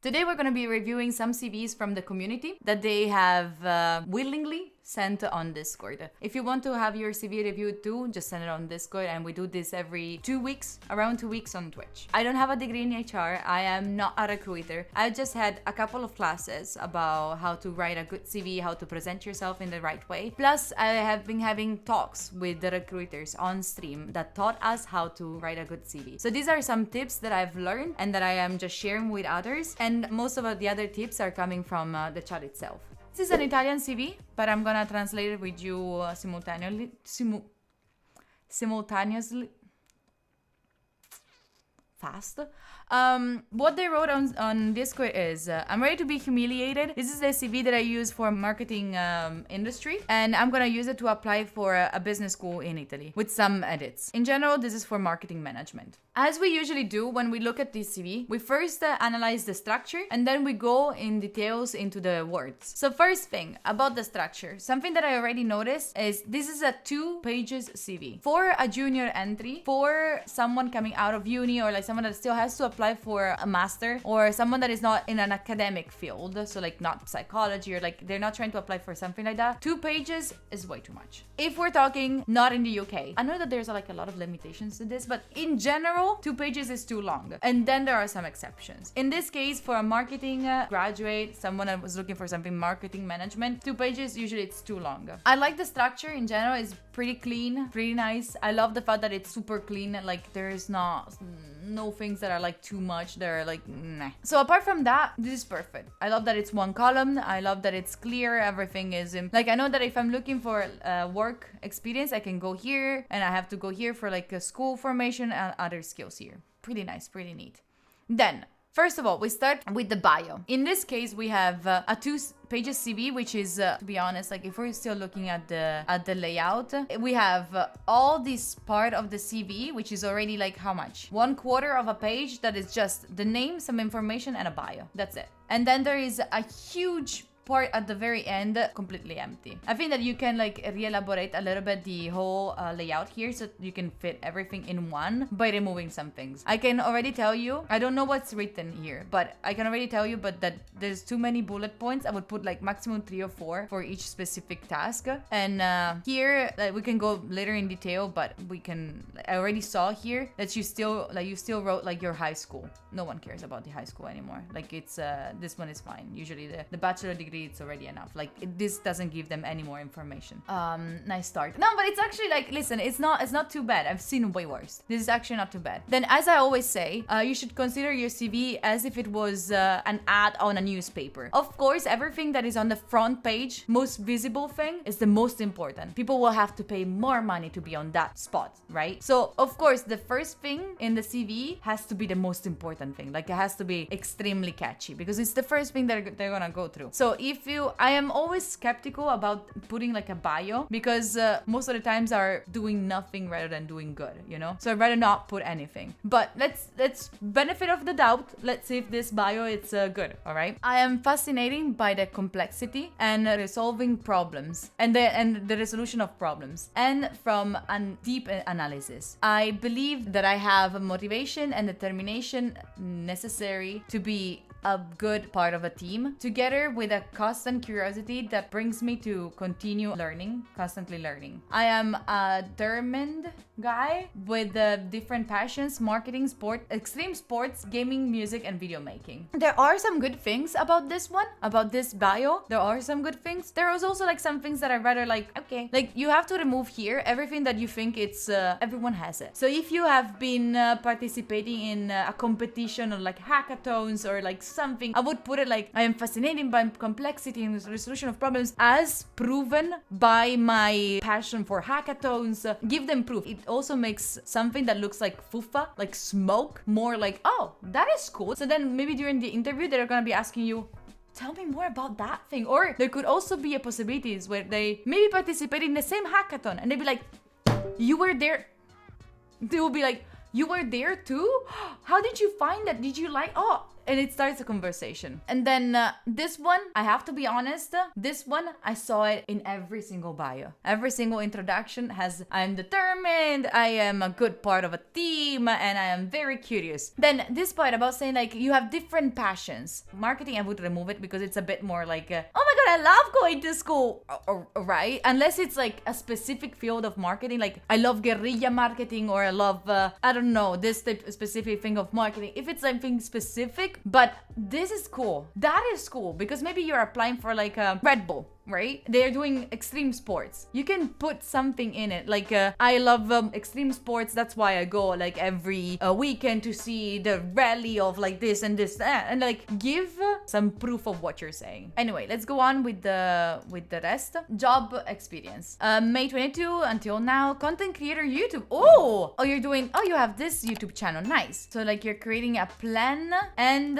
Today we're going to be reviewing some CVs from the community that they have willingly sent on Discord. If you want to have your CV reviewed too, just send it on Discord, and we do this every 2 weeks, around 2 weeks on Twitch. I don't have a degree in HR. I am not a recruiter. I just had a couple of classes about how to write a good CV, how to present yourself in the right way. Plus, I have been having talks with the recruiters on stream that taught us how to write a good CV. So these are some tips that I've learned and that I am just sharing with others. And most of the other tips are coming from the chat itself. This is an Italian CV, but I'm gonna translate it with you simultaneously. Fast. What they wrote on Discord is, I'm ready to be humiliated. This is the CV that I use for marketing industry, and I'm gonna use it to apply for a business school in Italy with some edits. In general, this is for marketing management. As we usually do when we look at this CV, we first analyze the structure, and then we go in details into the words. So first thing about the structure, something that I already noticed is this is a 2 pages CV. For a junior entry, for someone coming out of uni, or like someone that still has to apply for a master, or someone that is not in an academic field, so like not psychology, or like they're not trying to apply for something like that, 2 pages is way too much. If we're talking not in the UK, I know that there's like a lot of limitations to this, but in general, 2 pages is too long. And then there are some exceptions. In this case, for a marketing graduate, someone that was looking for something marketing management, 2 pages, usually it's too long. I like the structure in general. It's pretty clean, pretty nice. I love the fact that it's super clean. Like there's no things that are like too much. They're like, nah. So apart from that, this is perfect. I love that it's 1 column. I love that it's clear. Everything is like, I know that if I'm looking for work experience, I can go here, and I have to go here for like a school formation and other skills here. Pretty nice, pretty neat. Then, first of all, we start with the bio. In this case, we have a 2 pages CV, which is, to be honest, like if we're still looking at the layout, we have all this part of the CV, which is already like how much? 1/4 of a page that is just the name, some information, and a bio. That's it. And then there is a huge part at the very end, completely empty. I think that you can like re-elaborate a little bit the whole layout here, so you can fit everything in one by removing some things. I can already tell you, I don't know what's written here, but I can already tell you, but that there's too many bullet points. I would put like maximum 3 or 4 for each specific task. And here, we can go later in detail, but I already saw here that you still wrote like your high school. No one cares about the high school anymore. Like it's, this one is fine. Usually the bachelor degree, it's already enough. Like this doesn't give them any more information. Nice start. No, but it's actually like, listen, it's not too bad. I've seen way worse. This is actually not too bad. Then, as I always say, you should consider your CV as if it was an ad on a newspaper. Of course, everything that is on the front page, most visible thing, is the most important. People will have to pay more money to be on that spot, right? So of course, the first thing in the CV has to be the most important thing. Like it has to be extremely catchy, because it's the first thing that they're gonna go through. So I am always skeptical about putting like a bio, because most of the times are doing nothing rather than doing good, you know? So I'd rather not put anything. But let's benefit of the doubt. Let's see if this bio is good, all right? I am fascinated by the complexity and resolving problems and the resolution of problems, and from a deep analysis. I believe that I have motivation and determination necessary to be a good part of a team, together with a constant curiosity that brings me to continue learning, constantly learning. I am a determined guy with different passions: marketing, sport, extreme sports, gaming, music, and video making. There are some good things about this one, about this bio. There are some good things. There is also like some things that I rather like, okay, like you have to remove here everything that you think it's everyone has it. So if you have been participating in a competition or like hackathons or like something, I would put it like, I am fascinated by complexity and resolution of problems as proven by my passion for hackathons. Give them proof. It also makes something that looks like fuffa, like smoke, more like, oh, that is cool. So then maybe during the interview, they're gonna be asking you, tell me more about that thing. Or there could also be a possibilities where they maybe participate in the same hackathon and they'd be like, you were there. They will be like, you were there too? How did you find that? Did you like, oh, and it starts a conversation. And then this one, I have to be honest, this one, I saw it in every single bio. Every single introduction has, I'm determined, I am a good part of a team, and I am very curious. Then this part about saying like you have different passions. Marketing, I would remove it because it's a bit more like, oh my god, I love going to school, right? Unless it's like a specific field of marketing, like I love guerrilla marketing, or I love, I don't know, this specific thing of marketing. If it's something specific, but this is cool. That is cool because maybe you're applying for like a Red Bull, right? They're doing extreme sports. You can put something in it. Like, I love extreme sports. That's why I go like every weekend to see the rally of like this and this, and like give some proof of what you're saying. Anyway, let's go on with the rest. Job experience. May 22 until now, content creator YouTube. Oh, you have this YouTube channel. Nice. So like you're creating a plan and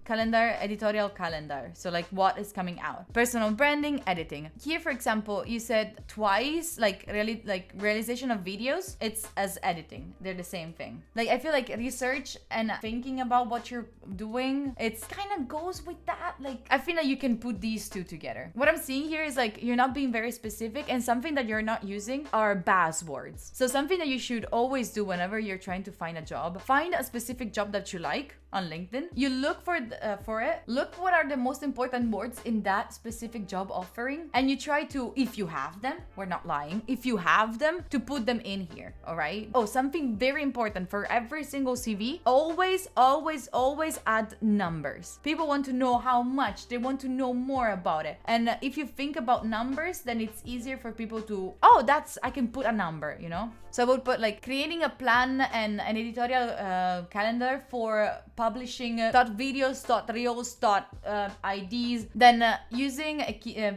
calendar, editorial calendar. So like what is coming out. Personal branding, editing. Here, for example, you said twice, like really, like realization of videos, it's as editing. They're the same thing. Like I feel like research and thinking about what you're doing, it's kind of goes with that. Like I feel like you can put these two together. What I'm seeing here is like you're not being very specific, and something that you're not using are buzzwords. So something that you should always do whenever you're trying to find a job, find a specific job that you like on LinkedIn. You look for it. Look what are the most important words in that specific job offering, and you try to, if you have them, we're not lying, if you have them, to put them in here. All right. Oh, something very important for every single CV, always add numbers. People want to know how much, they want to know more about it, and if you think about numbers, then it's easier for people to, oh, that's, I can put a number, you know. So I would put like creating a plan and an editorial calendar for publishing videos, reels, IDs. Then using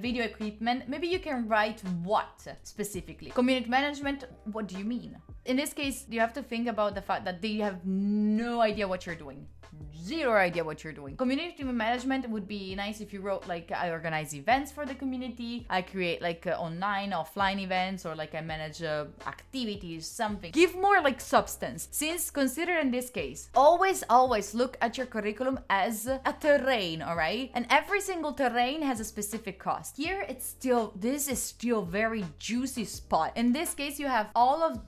video equipment, maybe you can write what specifically. Community management, what do you mean? In this case, you have to think about the fact that they have no idea what you're doing. Zero idea what you're doing. Community management would be nice if you wrote like I organize events for the community, I create like online, offline events, or like I manage activities, something. Give more like substance. Since consider in this case, always look at your curriculum as a terrain, all right? And every single terrain has a specific cost. Here this is still very juicy spot. In this case, you have all of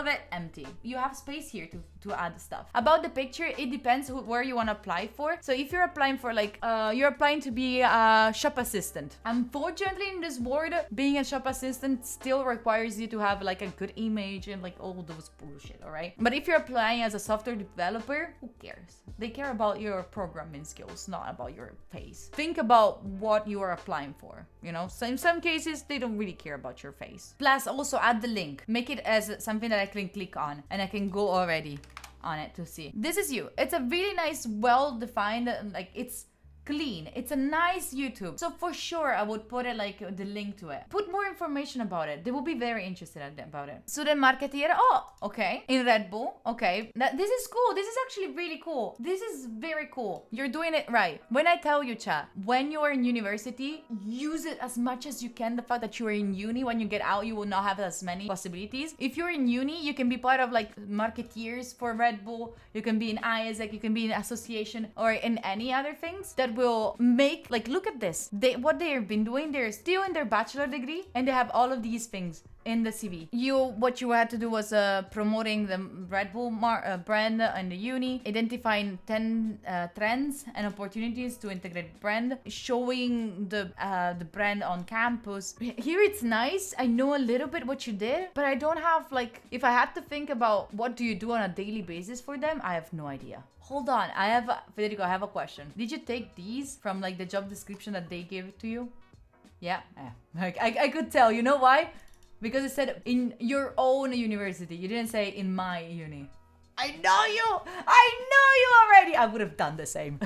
it empty. You have space here to add stuff. About the picture, it depends where you want to apply for. So if you're applying for like, you're applying to be a shop assistant. Unfortunately, in this world, being a shop assistant still requires you to have like a good image and like all those bullshit, all right? But if you're applying as a software developer, who cares? They care about your programming skills, not about your face. Think about what you are applying for, you know? So in some cases, they don't really care about your face. Plus, also add the link. Make it as something that I can click on and I can go already on it to see. This is you. It's a really nice, well-defined, like it's clean. It's a nice YouTube. So for sure, I would put it like the link to it. Put more information about it. They will be very interested about it. Student marketeer. Oh, okay. In Red Bull. Okay. This is cool. This is actually really cool. This is very cool. You're doing it right. When I tell you, chat, when you are in university, use it as much as you can. The fact that you are in uni, when you get out, you will not have as many possibilities. If you're in uni, you can be part of like marketeers for Red Bull. You can be in ISAC. You can be in association or in any other things that will make, like, look at this. What they have been doing, they're still in their bachelor degree and they have all of these things in the CV. What you had to do was promoting the Red Bull brand in the uni, identifying 10 trends and opportunities to integrate brand, showing the brand on campus. Here it's nice. I know a little bit what you did, but I don't have, like, if I had to think about what do you do on a daily basis for them, I have no idea. Hold on, Federico, I have a question. Did you take these from like the job description that they gave to you? Yeah, I could tell. You know why? Because it said in your own university. You didn't say in my uni. I know you already. I would have done the same.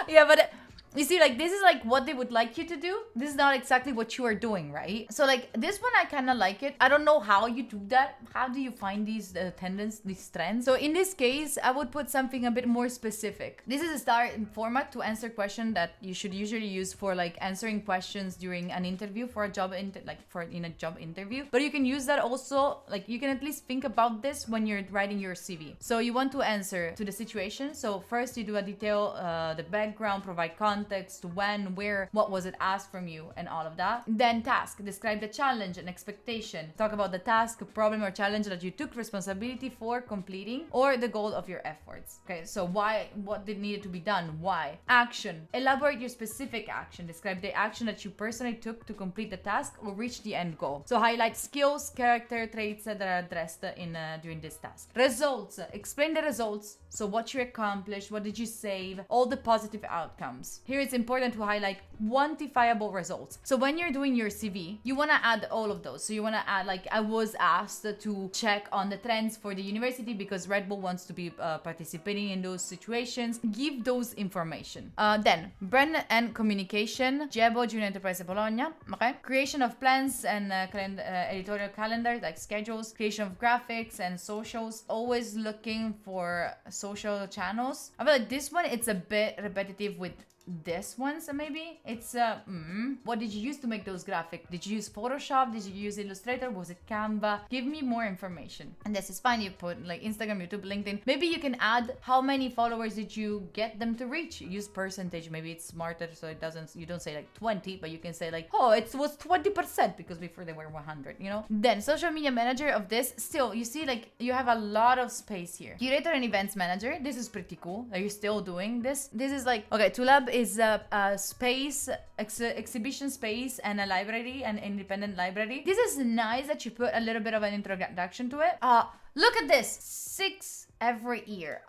Yeah, but You see, like, this is like what they would like you to do. This is not exactly what you are doing, right? So like this one, I kind of like it. I don't know how you do that. How do you find these tendencies, these trends? So in this case, I would put something a bit more specific. This is a star format to answer question that you should usually use for like answering questions during an interview for a job in a job interview. But you can use that also, like you can at least think about this when you're writing your CV. So you want to answer to the situation. So first you do a detail, the background, provide context, when, where, what was it asked from you, and all of that. Then task, describe the challenge and expectation. Talk about the task, problem, or challenge that you took responsibility for completing, or the goal of your efforts. Okay, so why, what did needed to be done, why. Action, elaborate your specific action. Describe the action that you personally took to complete the task or reach the end goal. So highlight skills, character traits that are addressed in during this task. Results, explain the results. So what you accomplished, what did you save, all the positive outcomes. Here it's important to highlight quantifiable results. So when you're doing your CV, you want to add all of those. So you want to add, like, I was asked to check on the trends for the university because Red Bull wants to be participating in those situations. Give those information. Then brand and communication, Jebo Junior Enterprise Bologna. Okay, creation of plans and editorial calendar, like schedules, creation of graphics and socials. Always looking for social channels. I feel like this one, it's a bit repetitive with this one, so maybe it's what did you use to make those graphics? Did you use Photoshop? Did you use Illustrator? Was it Canva? Give me more information. And this is fine. You put like Instagram, YouTube, LinkedIn. Maybe you can add how many followers did you get them to reach. Use percentage. Maybe it's smarter, so it doesn't, you don't say like 20, but you can say like, oh, it was 20% because before they were 100, you know. Then social media manager of this, still you see like you have a lot of space here. Curator and events manager, this is pretty cool. Are you still doing this? This is like, okay, Tulab is a space, exhibition space, and a library, an independent library. This is nice that you put a little bit of an introduction to it. Look at this, 6 every year.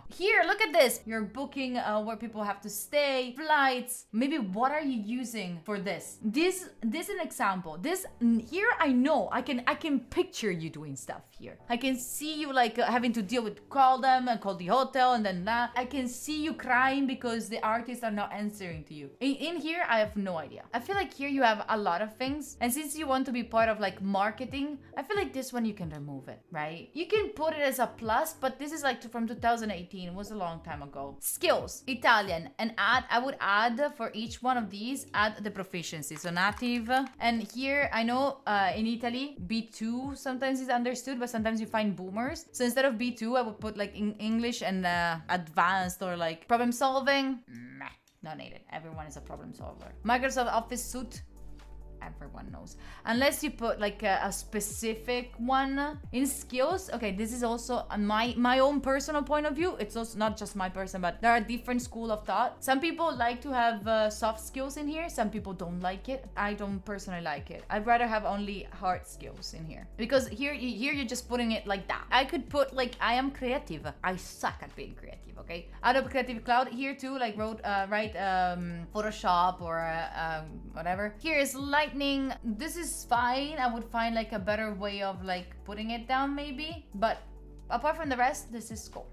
Here, look at this. You're booking where people have to stay, flights. Maybe what are you using for this? This is an example. This here, I know I can picture you doing stuff here. I can see you like having to deal with call them and call the hotel and then that. I can see you crying because the artists are not answering to you. In here, I have no idea. I feel like here you have a lot of things, and since you want to be part of like marketing, I feel like this one you can remove it, right? You can put it as a plus, but this is like from 2018. It was a long time ago. Skills, Italian, and I would add for each one of these, add the proficiency. So native, and here I know in Italy, B2 sometimes is understood, but sometimes you find boomers. So instead of B2, I would put like in English and advanced or like problem solving. Meh, not needed. Everyone is a problem solver. Microsoft Office suite. Everyone knows, unless you put like a specific one. In skills, okay, this is also my own personal point of view. It's also not just my person, but there are different school of thought. Some people like to have soft skills in here, some people don't like it. I don't personally like it. I'd rather have only hard skills in here, because here you're just putting it like that. I could put like I am creative. I suck at being creative. Okay, Adobe Creative Cloud here too, like write Photoshop or whatever. Here is lightning. This is fine. I would find like a better way of like putting it down maybe, but apart from the rest, this is cool.